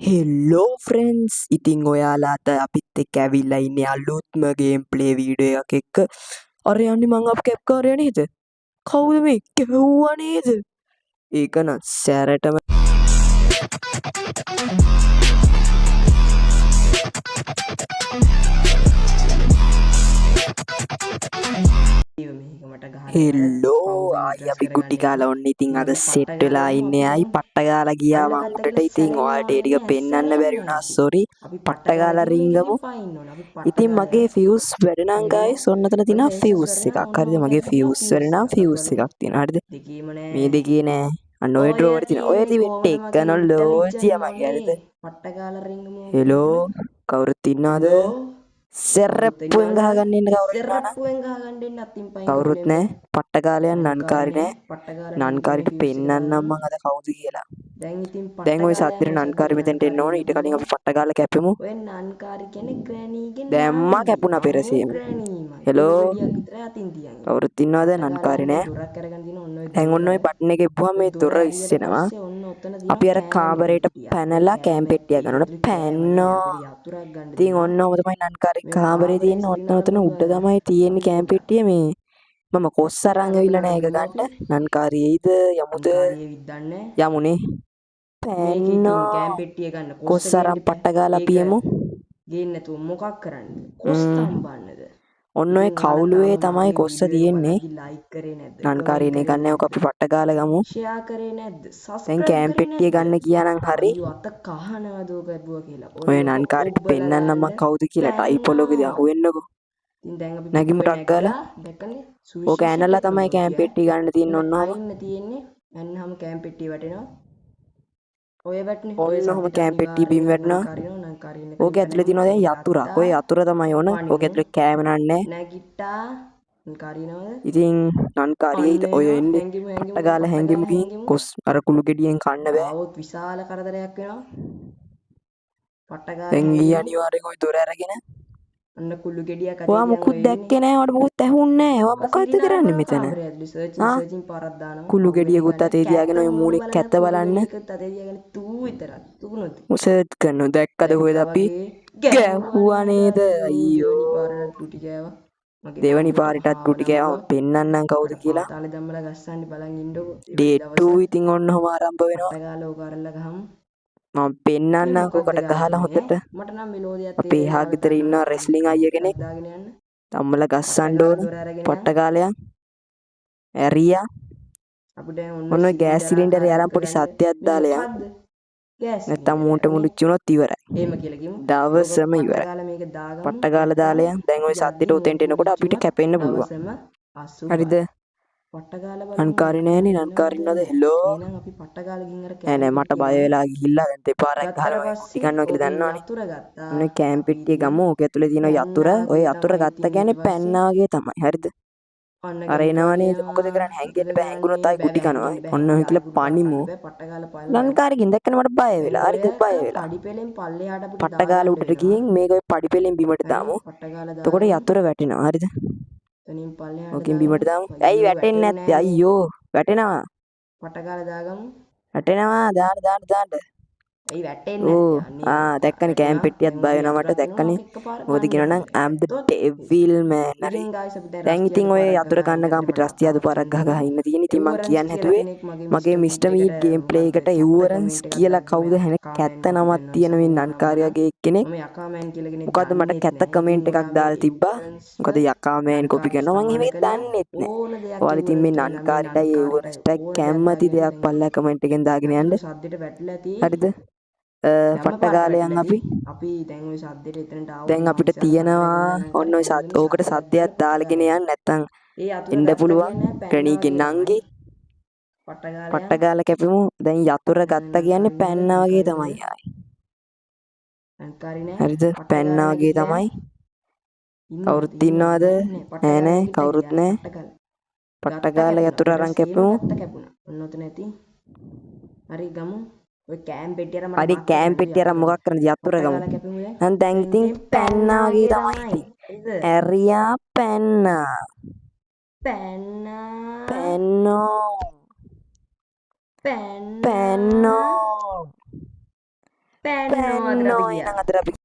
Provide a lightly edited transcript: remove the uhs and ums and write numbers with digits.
හෙල්ලෝ friends ඉතිං ඔයාලා අද අපිත් එක්ක ඇවිල්ලා ඉන්නේ අලුත්ම ගේම් ප්ලේ වීඩියෝ එකක් එක්ක. අර යන්නේ මං අප කැප්කාරයා නේද? කවුද මේ ගැහුවා නේද? ඒක නම් සැරටම හෙල්ලෝ ආයි අපි ගුටි කාලා ඔන්න ඉතින් අද සෙට් වෙලා ඉන්නේ ආයි පට්ට ගාලා ගියා මං උඩට. ඉතින් ඔයාලට ඒ ටික පෙන්වන්න බැරි වුණා සෝරි. පට්ට ගාලා රින්ගමු. ඉතින් මගේ ෆියුස් වැඩ නම් ගායිස් ඔන්න ඔතන තියෙනවා ෆියුස් එකක්. හරිද? මගේ ෆියුස් වැඩ නම් ෆියුස් එකක් තියෙනවා. හරිද? මේ දෙකේ නෑ. අන්න ඔය ඩ්‍රෝවර් තියෙනවා. ඔය දිවෙට් එක නෝලෝජියා මගේ. හරිද? හෙලෝ කවුරුත් ඉන්නවද? සෙරප්පුවෙන් ගහගන්න ඉන්න කවුරුත් නෑ. පට්ට ගාලයන් නන්කාරි නෑ. නන්කාරිට පෙන්නන්නම් මං අද කවුද කියලා. දැන් ওই සද්දෙට නන්කාරි මෙතෙන්ට එන්න ඕන. ඊට කලින් අපි පට්ට ගාලා කැපෙමු. ඔය නන්කාරි කියන්නේ ග්‍රෑනීගෙන් දැම්මා කැපුණා පෙරසීම. හෙලෝ කවුරුත් ඉන්නවද? නන්කාරි නෑ. දැන් ඔන්න ඔය බටන් එක එපුවම මේ දොර ඉස්සෙනවා. අපි අර කාමරේට පැනලා කෑම් පෙට්ටිය ගන්න ඕන. පැන්නෝ. ඉතින් ඔන්න ඔහම තමයි නන්කාරි කාමරේ තියෙන්නේ. ඔන්න ඔතන උඩ තමයි තියෙන්නේ කෑම් පෙට්ටිය. මේ මම කොස් අරන් ඇවිල්ලා නෑ ඒක ගන්න. නන්කාරි එයිද යමුද? යමුනේ. පැන්නෝ කෑම් පෙට්ටිය ගන්න කොස් අරන් පට්ට ගාලා අපි යමු. ගේන්න නැතුව මොකක් කරන්නද? කොස් තම්බන්නද? ඔන්න ඔය කවුළුවේ තමයි කොස්ස තියෙන්නේ. ලයික් කරේ නැද්ද? නන්කාරි නේ ගන්න ඔක අපි පට්ට ගාලා ගමු. ෂෙයා කරේ නැද්ද? දැන් සබ්ස්ක්‍රයිබ් කෑම් පෙට්ටිය ගන්න කියනනම් හරි. අත කහනවද ඔක ඇබුවා කියලා. ඔය නන්කාරිට පෙන්නන්නම් මම කවුද කියලා ටයිපොලොගේදී අහුවෙන්නකෝ. ඉතින් දැන් අපි නැගිමුටක් ගාලා දැක්කනේ. ඕක ඇනලා තමයි කෑම් පෙට්ටිය ගන්න තියෙන්නේ ඔන්න ඔහම. අයින්න තියෙන්නේ. යන්නහම කෑම් පෙට්ටිය වැටෙනවා. ඔය වැටනේ. ඔන්න ඔහම කෑම් පෙට්ටිය බිම් වැටෙනවා. ඕක ඇතුලේ තියෙනවා දැන් යතුරක්. ඔය යතුර තමයි ඕන. ඕක ඇතුලේ කෑම නන්නේ. නැගිට්ටා. නන්කාරිනවද? ඉතින් නන්කාරියයිද ඔය එන්නේ. පට්ට ගාලා හැංගෙමු ගිහින් කොස් අර කුළු ගෙඩියෙන් කන්න බෑ. ආවොත් විශාල කරදරයක් වෙනවා. පට්ට ගාලා දැන් ඊ අනිවාර්යෙන් ওই දොර අරගෙන අන්න කුළු ගෙඩියක් අතේ ඔයා මොකුත් දැක්කේ නෑ. ඔයාලට මොකුත් ඇහුන්නේ නෑ. ඔයා මොකද්ද කරන්නේ මෙතන? සර්චින් පාරක් දානවා. කුළු ගෙඩියකුත් අතේ තියාගෙන ඔය මූණේ කැත බලන්න. ඒකත් අතේ තියාගෙන tuu විතරක්. තුනොත්. සර්ච් කරනවා. දැක්කද කොහෙද අපි ගැහුවා නේද? අයියෝ. පාරට ටුටි ගෑවා. දෙවනි පාරටත් කුටි කෑවම පෙන්නන්නම් කවුද කියලා. තාලේ දැම්මලා ගස්සන්න බලන් ඉන්නකො. ඩේ 2 ඉතින් ඔන්නම ආරම්භ වෙනවා. පට්ට ගාලා ඕක අරලා ගහමු. මම පෙන්නන්නම් කොකට ගහලා හොඳට. මට නම් මෙලෝදියක් අපේ එහා ගෙදර ඉන්න රෙස්ලිං අයියා කෙනෙක්. දාගෙන යන්න. තම්මලා ගස්සන්න ඕන. පට්ට ගාලයන්. ඇරියා. අපිට ඔන්න ඔය ගෑස් සිලින්ඩරේ අරන් පොඩි සත්‍යයක් දාලා යන්න. ගෑස් නැත්තම් මූන්ට මුඩුච්ච වුණොත් ඉවරයි. එහෙම කියලා කිව්වොත් දවසම ඉවරයි. ගාලා මේක දාගමු. පට්ට ගාලා දාලා යන්. දැන් ওই සද්දෙට උතෙන්ට එනකොට අපිට කැපෙන්න පුළුවන්. හරිද? පට්ට ගාලා බලමු. නන්කාරි නෑනේ. නන්කාරි නේද? හෙලෝ. එහෙනම් අපි පට්ට ගාලා ගින් අර නෑ නෑ මට බය වෙලා ගිහිල්ලා දැන් දෙපාරක් ගහලා කුටි ගන්නවා කියලා දන්නවනේ. යතුර ගත්තා. ඔන්න කෑම් පෙට්ටිය ගමු. ඕක ඇතුලේ තියෙන යතුර. ඔය යතුර ගත්ත කියන්නේ පැන්නා වගේ තමයි. හරිද? අර එනවා නේද? මොකද කරන්නේ? හැංගෙන්න බෑ. හැංගුණොත් ආයි කුටි කනවා. ඔන්න ඔය කියලා පණිමු. පට්ට ගාලා පල්ලෙහාට ලංකාරකින් දැක්කම මට බය වෙලා. හරිද? බය වෙලා. පඩිපෙලෙන් පල්ලෙහාට අපිට පට්ට ගාලා උඩට ගිහින් මේක ඔය පඩිපෙලෙන් බිමට දාමු. පට්ට ගාලා එතකොට යතුර වැටෙනවා. හරිද? තනින් පල්ලෙහාට ඕකෙන් බිමට දාමු. ඇයි වැටෙන්නේ නැත්තේ? අයියෝ. වැටෙනවා. පට්ට ගාලා දාගමු. වැටෙනවා. දාන්න. ඇයි වැටෙන්නේ ආ දැක්කනේ කෑම් පෙට්ටියත් බය වෙනවා මට දැක්කනේ. මොකද කියනවනම් I'm the devil man. හරි. දැන් ඉතින් ඔය යතුර ගන්න ගම් පිට රස්තියාදු පාරක් ගහ ඉන්න තියෙන. ඉතින් මං කියන්න හැදුවේ මගේ මිස්ටර් මීට් ගේම් ප්ලේ එකට යුවරන්ස් කියලා කවුද හැන කැත්ත නමක් තියෙන මේ නන්කාරයාගේ එක්කෙනෙක්. මම යකාමෑන් කියලා කෙනෙක් මොකද මට කැත්ත කමෙන්ට් එකක් දාලා තිබ්බා. මොකද යකාමෑන් කොපි කරනවා මං එහෙම දන්නෙත් නෑ. ඔයාලා ඉතින් මේ නන්කාරිටයි යුවරන්ස්ටයි කැම්මති දෙයක් පල්ලා කමෙන්ට් එකෙන් දාගෙන යන්න. සද්දෙට වැටලා තියෙන්නේ. හරිද? පට්ට ගාලයන් අපි දැන් ওই සද්දෙට එතනට ආවොත් දැන් අපිට තියෙනවා ඔන්න ඔය ඕකට සද්දයක් දාලාගෙන යන්න නැත්තම් එන්න පුළුවන් ග්‍රැනීගේ නංගි පට්ට ගාලා කැපෙමු. දැන් යතුර ගත්ත කියන්නේ පැන්නා වගේ තමයි ආයි. හරිද? පැන්නා වගේ තමයි. කවුරුත් ඉන්නවද? නෑ කවුරුත් නෑ. පට්ට ගාලා යතුර අරන් කැපෙමු. ඔන්න ඔතන ඇති. හරි ගමු. ඔය කෑම් පෙට්ටිය අරන් හරි කෑම් පෙට්ටිය අරන් මොකක් කරන්නද යතුර ගමු. නම් දැන් ඉතින් පැන්නා වගේ තමයි ඉතින්. ඇරියා පැන්නා. පැන්නෝ. Penno Penno adrabia. inang adrabia.